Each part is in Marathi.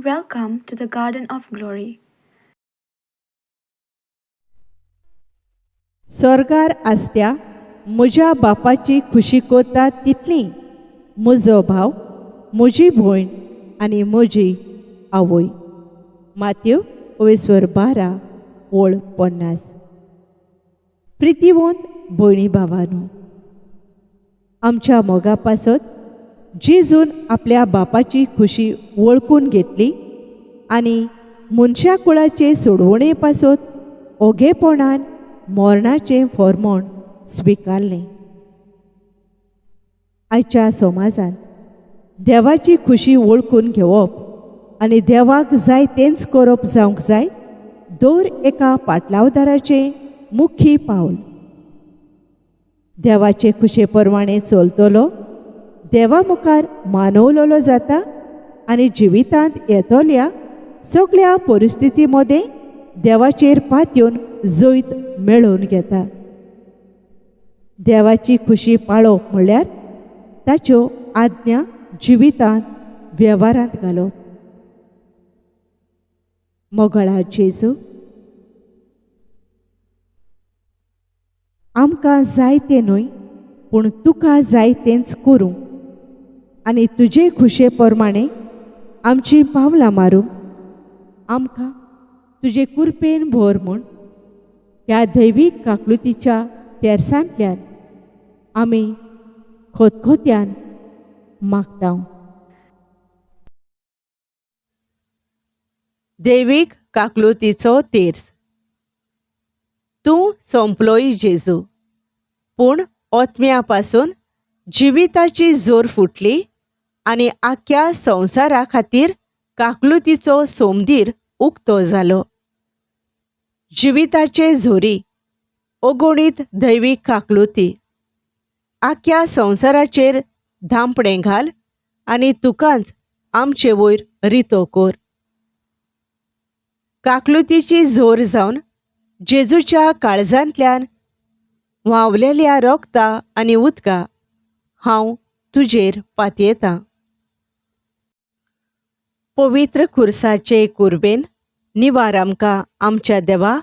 Welcome to the Garden of Glory. स्वर्गार आसत्या म्हज्या बापाची खुशी कोता तितली म्हजो भाव, म्हजी भयण आनी म्हजी आवय. मातयो 12:12 ओळ 50. प्रितीवंत भयणी भावांनो, आमच्या मोगा पासत जेजून आपल्या बापाची खुशी वळखून घेतली आनी मनशा कुळाचे सोडवणे पासत ओगेपणान मरणाचें फर्मोण स्विकारलें. आयच्या समाजान देवाची खुशी वळखून घेवप आनी देवाक जाय तेंच करप जावंक जाय दर एका पाटलावदाराचें मुख्य पावल. देवाचे खुशे प्रमाणें चलतलो देवा मुखार मानवलेलो जाता आनी जिवितांत येतल्या सगळ्या परिस्थिती मदें देवाचेर पातयेवन जैत मेळोवन घेता. देवाची खुशी पाळप म्हणल्यार ताच्यो आज्ञा जिवितांत वेव्हारांत घालप. मोगळा जेजू, आमकां जाय तें न्हय पूण तुका जाय तेंच करूंक आनी तुजे खुशे प्रमाणें आमचीं पावलां मारूंक आमकां तुजे कुरपेन भर म्हूण ह्या दैवीक काकलुतीच्या तेरसांतल्यान आमी खोतखोत्यान मागता. दैवीक काकलुतीचो तेर्स. तूं सोंपलोय जेजू, पूण ओतम्या पासून जिविताची जोर फुटली आनी आख्या संवसारा खातीर काकलुतीचो सोमदीर उक्तो जालो. जिविताचे झोरी अगणीत दैवीक काकलुती आख्या संवसाराचेर धांपणें घाल आनी तुकांच आमचे वयर रितो कर. काकलुतीची झोर जावन जेजूच्या काळजांतल्यान व्हांवलेल्या रोगता आनी उदका हांव तुजेर पातयेतां. पवित्र खुर्साचे कुरबेन निवार आमकां आमच्या देवा,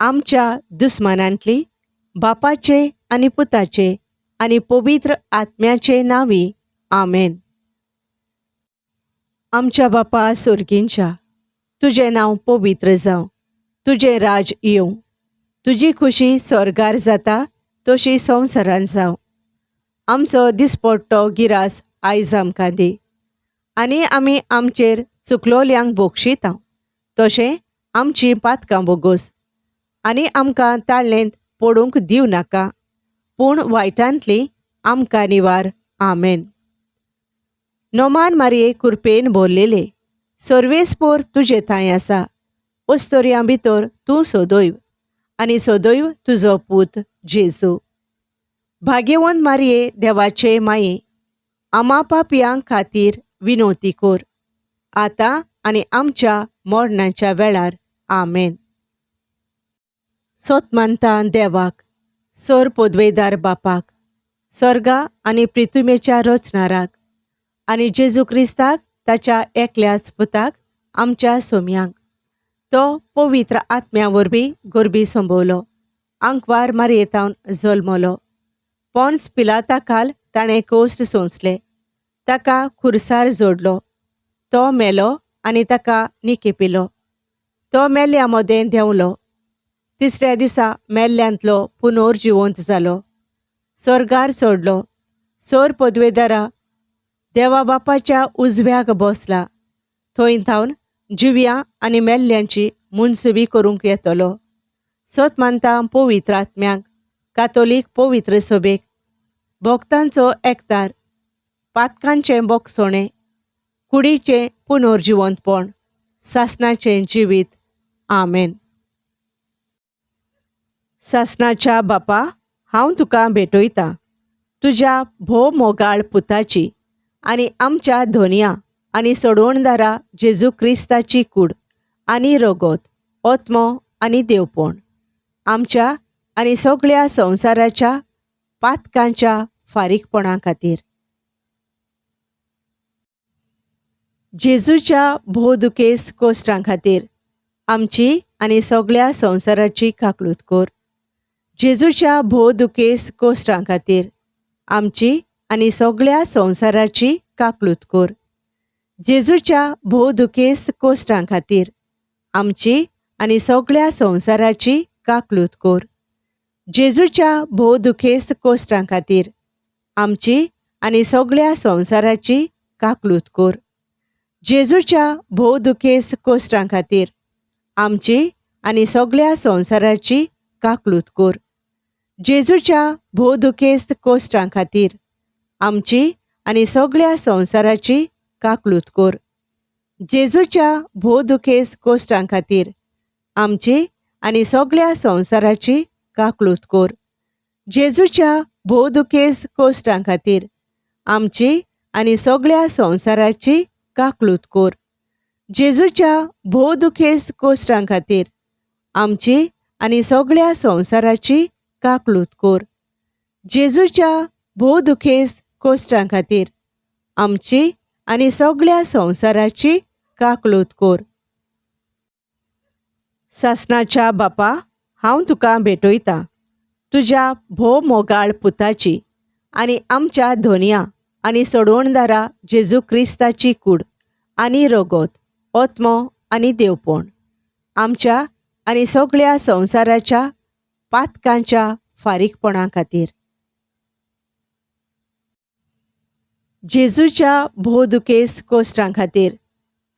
आमच्या दुस्मानांतली बापाचे आनी पुताचे आनी पवित्र आत्म्याचे नांवी. आमेन. आमच्या बापा सुर्गींच्या, तुजें नांव पवित्र जावं, तुजें राज येवं, तुजी खुशी स्वर्गार जाता तशी संवसारांत जावं. आमचो दिसपट्टो गिरास आयज आमकां दी आनी आमी आमचेर चुकलोल्यांक बोगशिता तशें आमचीं पातकां बोगोस आनी आमकां ताळणेंत पडूंक दिवं नाका पूण वायटांतली आमकां निवार. आमेन. नोमान मारये कुरपेन भरलेले, सर्वेस्पोर तुजे थंय आसा. अस्तोरयां भितर तूं सदैव आनी सदैव तुजो पूत जेजू. भाग्यवंत मारये देवाचे माये, आमा पापयांक खातीर विनोती कर, आतां आनी आमच्या मरणाच्या वेळार. आमेन. सोतमानता देवाक, सर पोदवेदार बापाक, स्वर्गा आनी पृथ्वीच्या रचणाराक आनी जेजू क्रिस्ताक ताच्या एकल्याच पुताक आमच्या सोम्यांक तो पवित्र आत्म्या वरवीं गोरबी संभोवलो, आंकवार मारयेतावन जल्मलो, पोन्स पिलाता खाल ताणें कोश्ट सोंसले, ताका खुर्सार जोडलो, तो मेलो आनी ताका निकेपिलो, तो मेल्ल्या मोदें देंवलो, तिसऱ्या दिसा मेल्ल्यांतलो पुनर्जिवंत जालो, स्वर्गार चडलो, सर पदवेदारा देवा बापाच्या उजव्याक बसला, थंय थावन जिव्यां आनी मेल्ल्यांची मुनसुबी करूंक येतलो. सोतमानता पवित्र आत्म्यांक, कातोलीक पवित्र सभेक, भक्तांचो एकतार, पातकांचें बोगसोणें, कुडीचें पुनर्जिवंतपण, सासणाचें जिवीत. आमेन. सासणाच्या बापा, हांव तुका भेटयतां तुज्या भोव मोगाळ पुताची आनी आमच्या धोनया आनी सोडवणदारा जेजू क्रिस्ताची कूड आनी रगत, ओत्मो आनी देवपण आमच्या आनी सगळ्या संवसाराच्या पातकांच्या फारीकपणा खातीर. जेजूच्या भोवदुकेस्त कोश्टां खातीर आमची आनी सगळ्या संवसाराची काकलूत कर. जेजूच्या भोवदुकेस्त कोश्टां खातीर आमची आनी सगळ्या संवसाराची काकलूत कर. जेजूच्या भोवदुकेस्त कोश्टां खातीर आमची आनी सगळ्या संवसाराची काकलूत कर. जेजूच्या भोवदुकेस्त कोश्टां खातीर आमची आनी सगळ्या संवसाराची काकलूत कर. जेजूच्या भोवदुकेस्त कोश्टां खातीर आमची आनी सगळ्या संवसाराची काकलूत कर. जेजूच्या भोवदुकेस्त कोश्टां खातीर आमची आनी सगळ्या संवसाराची काकलूत कर. जेजूच्या भोवदुकेस्त कोश्टां खातीर आमची आनी सगळ्या संवसाराची काकलूत कर. जेजूच्या भोवदुकेस्त कोश्टां खातीर आमची आनी सगळ्या संवसाराची काकलूत कर. जेजूच्या भोवदुकेस्त कोश्टां खातीर आमची आनी सगळ्या संवसाराची काकलूत कर. जेजूच्या भोवदुकेस्त कोश्टां खातीर आमची आनी सगळ्या संवसाराची काकलूत कर. सासणाच्या बापा, हांव तुका भेटयतां तुज्या भोव मोगाळ पुताची आनी आमच्या धोनया आनी सोडवणदारा जेजू क्रिस्ताची कूड आनी रगत, ओत्मो आनी देवपण आमच्या आनी सगळ्या संवसाराच्या पातकांच्या फारीकपणा खातीर. जेजूच्या भोवदुकेस्त कोश्टां खातीर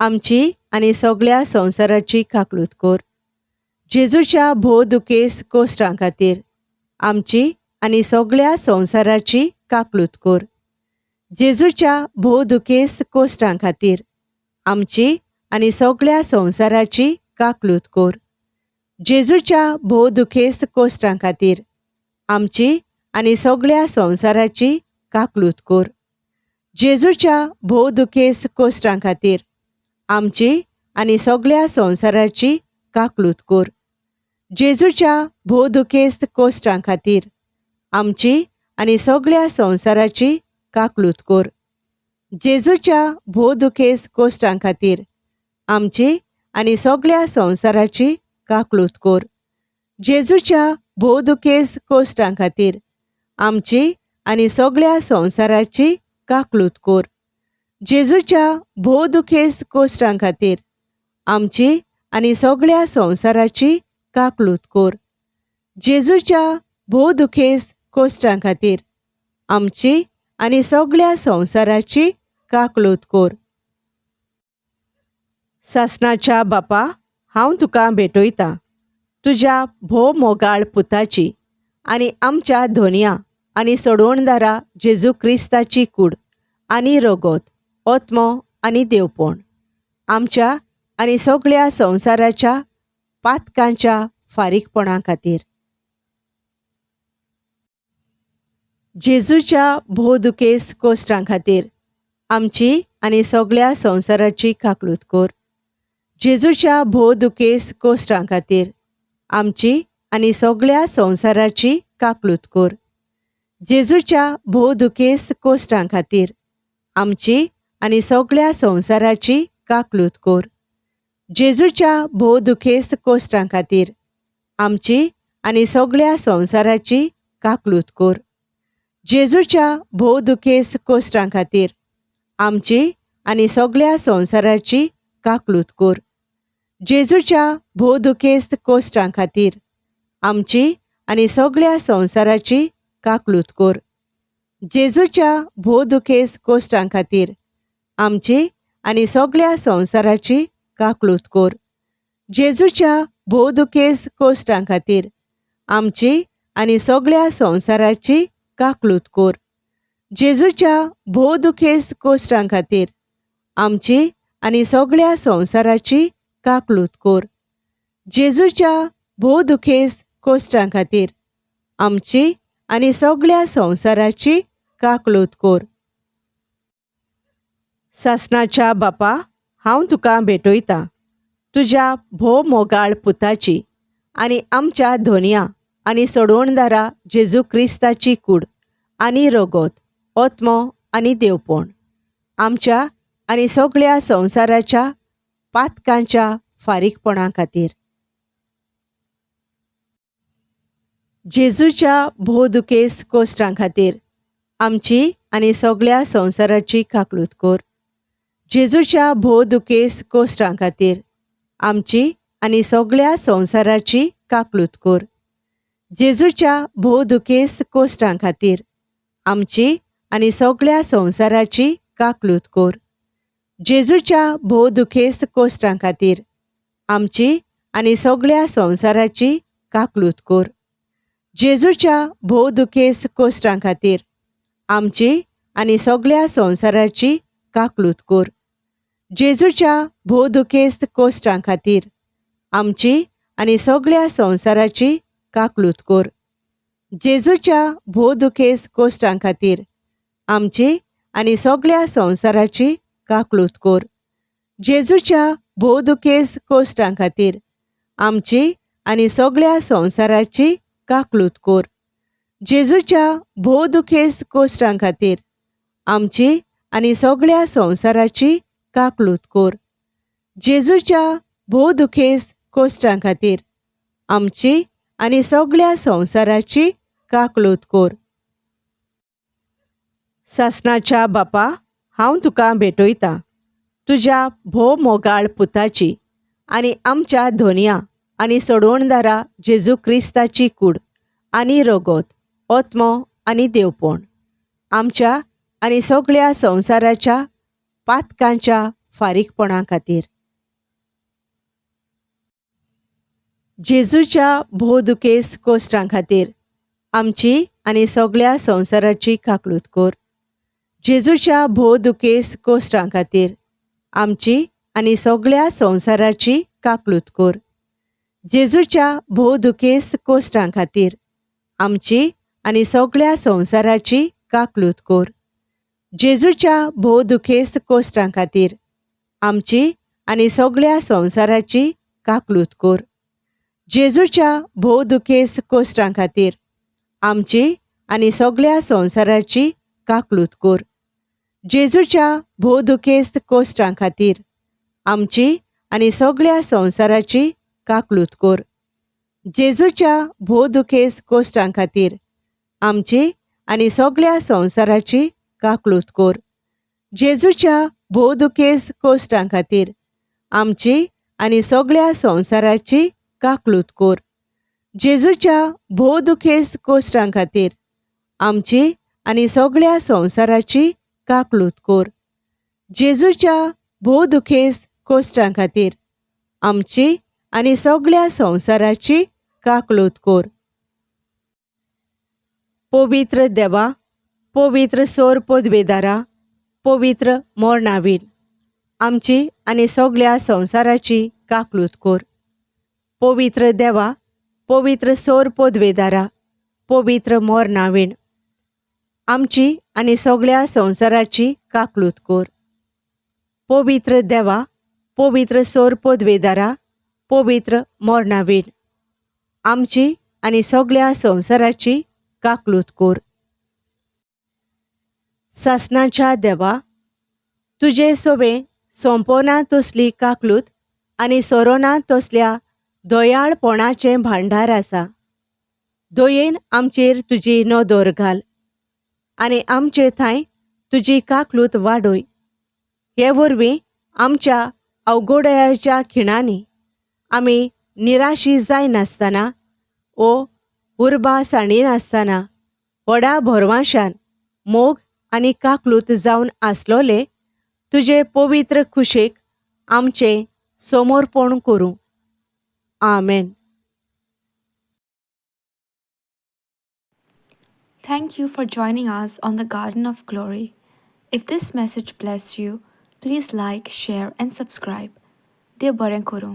आमची आनी सगळ्या संवसाराची काकलूत कर. जेजूच्या भोवदुकेस्त कोश्टां खातीर आमची आनी सगळ्या संवसाराची काकलूत कर. जेजूच्या भोवदुकेस्त कोश्टां खातीर आमची आनी सगळ्या संवसाराची काकलूत कर. जेजूच्या भोवदुकेस्त कोश्टां खातीर आमची आनी सगळ्या संवसाराची काकलूत कर. जेजूच्या भोवदुकेस्त कोश्टां खातीर आमची आनी सगळ्या संवसाराची काकलूत कर. जेजूच्या भोवदुकेस्त कोश्टां खातीर आमची आनी सगळ्या संवसाराची काकलूत कर. जेजूच्या भोवदुकेस्त कोश्टां खातीर आमची आनी सगळ्या संवसाराची काकलूत कर. जेजूच्या भोवदुकेस्त कोश्टां खातीर आमची आनी सगळ्या संवसाराची काकलूत कर. जेजूच्या भोवदुकेस्त कोश्टां खातीर आमची आनी सगळ्या संवसाराची काकलूत कर. जेजूच्या भोवदुकेस्त कोश्टां खातीर आमची आनी सगळ्या संवसाराची काकलूत कर. सासणाच्या बापा, हांव तुका भेटयतां तुज्या भोव मोगाळ पुताची आनी आमच्या धोनया आनी सोडवणदारा जेजू क्रिस्ताची कूड आनी रगत, ओत्मो आनी देवपण आमच्या आनी सगळ्या संवसाराच्या पातकांच्या फारीकपणा खातीर. जेजूच्या भोवदुकेस्त कोश्टां खातीर आमची आनी सगळ्या संवसाराची काकलूत कर. जेजूच्या भोवदुकेस्त कोश्टां खातीर आमची आनी सगळ्या संवसाराची काकलूत कर. जेजूच्या भोवदुकेस्त कोश्टां खातीर आमची आनी सगळ्या संवसाराची काकलूत कर. जेजूच्या भोवदुकेस्त कोश्टां खातीर आमची आनी सगळ्या संवसाराची काकलूत कर. जेजूच्या भोवदुकेस्त कोश्टां खातीर आमची आनी सगळ्या संवसाराची काकलूत कर. जेजूच्या भोवदुकेस्त कोश्टां खातीर आमची आनी सगळ्या संवसाराची काकलूत कर. जेजूच्या भोवदुकेस्त कोश्टां खातीर आमची आनी सगळ्या संवसाराची काकलूत कर. जेजूच्या भोवदुकेस्त कोश्टां खातीर आमची आनी सगळ्या संवसाराची काकलूत कर. जेजूच्या भोवदुकेस्त कोश्टां खातीर आमची आनी सगळ्या संवसाराची काकलूत कर. जेजूच्या भोवदुकेस्त कोश्टां खातीर आमची आनी सगळ्या संवसाराची काकलूत कर. सासणाच्या बापा, हांव तुका भेटयतां तुज्या भोव मोगाळ पुताची आनी आमच्या धोनया आनी सोडवणदारा जेजू क्रिस्ताची कूड आनी रगत, ओत्मो आनी देवपण आमच्या आनी सगळ्या संवसाराच्या पातकांच्या फारीकपणा खातीर. जेजूच्या भोवदुखेस्त कोश्टां खातीर आमची आनी सगळ्या संवसाराची काकलूत कर. जेजूच्या भोवदुखेस्त कोश्टां खातीर आमची आनी सगळ्या संवसाराची काकलूत कर. जेजूच्या भोवदुखेस्त कोश्टां खातीर आमची आनी सगळ्या संवसाराची काकलूत कर. जेजूच्या भोवदुखेस्त कोश्टां खातीर आमची आनी सगळ्या संवसाराची काकलूत कर. जेजूच्या भोवदुखेस्त कोश्टां खातीर आमची आनी सगळ्या संवसाराची काकलूत कर. जेजूच्या भोवदुखेस्त कोश्टां खातीर आमची आनी सगळ्या संवसाराची काकलूत कर. जेजूच्या भोवदुखेस्त कोश्टां खातीर आमची आनी सगळ्या संवसाराची काकलूत कर. जेजूच्या भोवदुखेस्त कोश्टां खातीर आमची आनी सगळ्या संवसाराची काकलूत कर. जेजूच्या भोवदुखेस्त कोश्टां खातीर आमची आनी सगळ्या संवसाराची काकलूत कर. जेजूच्या भोवदुखेस्त कोश्टां खातीर आमची आनी सगळ्या संवसाराची काकलूत कर. सासणाच्या बापा, हांव तुका भेटयतां तुज्या भोव मोगाळ पुताची आनी आमच्या धोनया आनी सोडवणदारा जेजू क्रिस्ताची कूड आनी रगत, ओत्मो आनी देवपण आमच्या आनी सगळ्या संवसाराच्या पातकांच्या फारीकपणा खातीर. जेजूच्या भोवदुखेस्त कोश्टां खातीर आमची आनी सगळ्या संवसाराची काकलूत कर. जेजूच्या भोवदुखेस्त कोश्टां खातीर आमची आनी सगळ्या संवसाराची काकलूत कर. जेजूच्या भोवदुखेस्त कोश्टां खातीर आमची आनी सगळ्या संवसाराची काकलूत कर. जेजूच्या भोवदुखेस्त कोश्टां खातीर आमची आनी सगळ्या संवसाराची काकलूत कर. जेजूच्या भोवदुखेस्त कोश्टां खातीर आमची आनी सगळ्या संवसाराची काकलूत कर. जेजूच्या भोवदुखेस्त कोश्टां खातीर आमची आनी सगळ्या संवसाराची काकलूत कर. जेजूच्या भोवदुखेस्त कोश्टां खातीर आमची आनी सगळ्या संवसाराची काकलूत कर. जेजूच्या भोवदुखेस्त कोश्टां खातीर आमची आनी सगळ्या संवसाराची काकलूत कर. जेजूच्या भोवदुखेस्त कोश्टां खातीर आमची आनी सगळ्या संवसाराची काकलूत कर. जेजूच्या भोवदुखेस्त कोश्टां खातीर आमची आनी सगळ्या संवसाराची काकलूत कर. पवित्र देवा, पवित्र सोर पदवेदारा, पवित्र मोरनावीन आमची आनी सगळ्या संवसाराची काकलूत कर. पवित्र देवा, पवित्र सोर पदवेदारा, पवित्र मोरनावीन आमची आनी सगळ्या संवसाराची काकलूत कर. पवित्र देवा, पवित्र सोर पदवेदारा, पवित्र मोरनावीन आमची आनी सगळ्या संवसाराची काकलूत कर. सासणाच्या देवा, तुजे सोबे सोंपोना तसली काकलूत आनी सोरोना तसल्या दोयाळपणाचें भांडार आसा. दयेन आमचेर तुजी नदर घाल आनी आमचे थंय तुजी काकलूत वाडय. हे वरवीं आमच्या अवघडयाच्या खिणांनी आमी निराशी जायनासतना ओ उर्बा साणीनासतना व्हडा भरवशान मोग आनी काकलूत जावन आसलोले तुजे पवित्र खुशेक आमचें समर्पण करूं. आमेन. Thank you for joining us on the Garden of Glory. If this message blessed you, please like, share, and subscribe. Dear Baren Kuru.